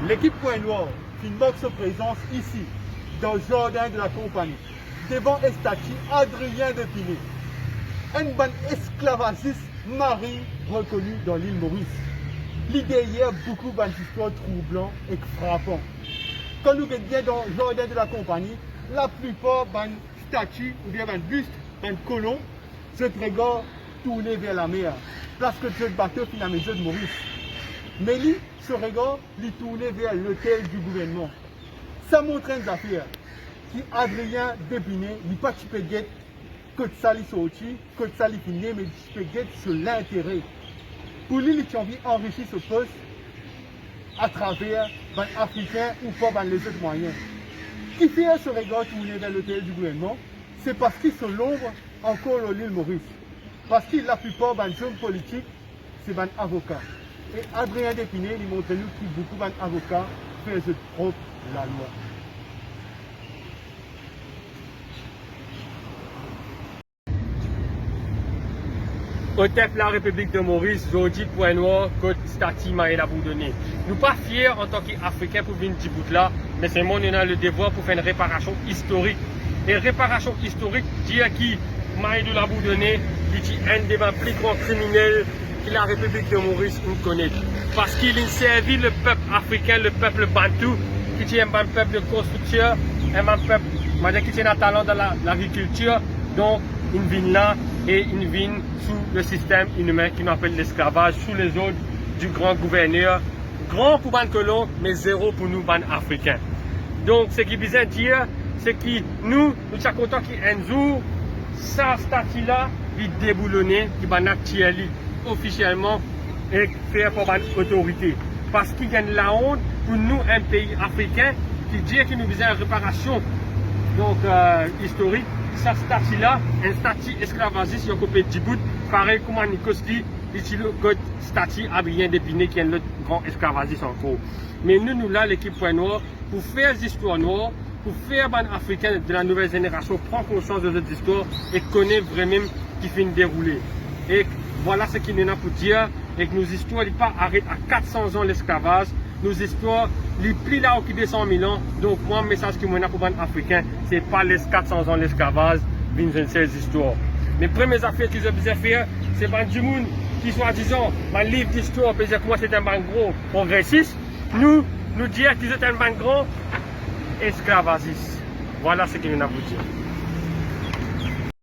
L'équipe Point Noir qui marque sa présence ici, dans le jardin de la compagnie, devant un statut Adrien d'Épinay, un bon esclavagiste mari reconnu dans l'île Maurice. L'idée y a beaucoup d'histoires troublantes et frappantes. Quand nous sommes dans le jardin de la compagnie, la plupart des statues ou bien des bustes, des colons, se regardent tournés vers la mer, parce que ce bateau finit à la maison de Maurice. Mais lui, ce regard, lui tourné vers l'hôtel du gouvernement. Ça montre une affaire qui Adrien d'Épinay, il pas tu peux guetter que ça lui sorti, que ça lui fini, mais tu peux guetter sur l'intérêt. Pour lui, il a envie d'enrichir ce poste à travers les Africains ou pas les autres moyens. Qui fait ce regard tourné vers l'hôtel du gouvernement, c'est parce qu'ils sont l'ombre encore de l'île Maurice. Parce que la plupart des hommes politiques, c'est des avocats. Et Adrien d'Épinay, il montre nous que beaucoup d'avocats font propre la loi. Au tête la République de Maurice, aujourd'hui, Point Noir, côte statut Maël à vous donner. Nous pas fiers en tant qu'Africains pour venir Djibouti là, mais c'est moi, on a le devoir pour faire une réparation historique. Et réparation historique, dit à qui Maël de la vous donner, qui est un des plus grands criminels que la République de Maurice nous connaît. Parce qu'il a servi le peuple africain, le peuple bantou, qui est un peuple de constructeur, un peuple qui a un talent dans l'agriculture, donc une vigne là et une vigne sous le système inhumain qui nous appelle l'esclavage, sous les ordres du grand gouverneur, grand pour les colons, mais zéro pour nous, les Africains. Donc, ce qui veut dire, c'est que nous sommes contents qu'un jour, ça statut là, il déboulonné, qui va actuellement officiellement et faire pour l'autorité. Parce qu'il y a la honte pour nous, un pays africain, qui dit qu'il nous besoin de réparation donc, historique. Ça statut là, un statut esclavagiste, il y a coupé Djibouti, pareil comme Nikoski, ici le statut Adrien d'Épinay qui est le grand esclavagiste encore. Mais nous là, l'équipe Point Noir, pour faire des histoires noires, pour faire les Africains de la nouvelle génération prendre conscience de cette histoire et connaître vraiment qui finit de dérouler. Et voilà ce qu'il y a pour dire, et que nos histoires ne pas arrêtent à 400 ans l'esclavage, nos histoires, les plis là qui descend 1000 ans. Donc, moi, le message que moi pour les Africains, ce n'est pas les 400 ans l'esclavage, une ces histoires. Mais les premières affaires qu'ils ont besoin de faire, c'est du monde qui, soi-disant, un livre d'histoire, peut dire que moi, c'est un gros progressiste. Nous dire qu'ils sont un grand esclavagiste. Voilà ce qu'il y a pour dire.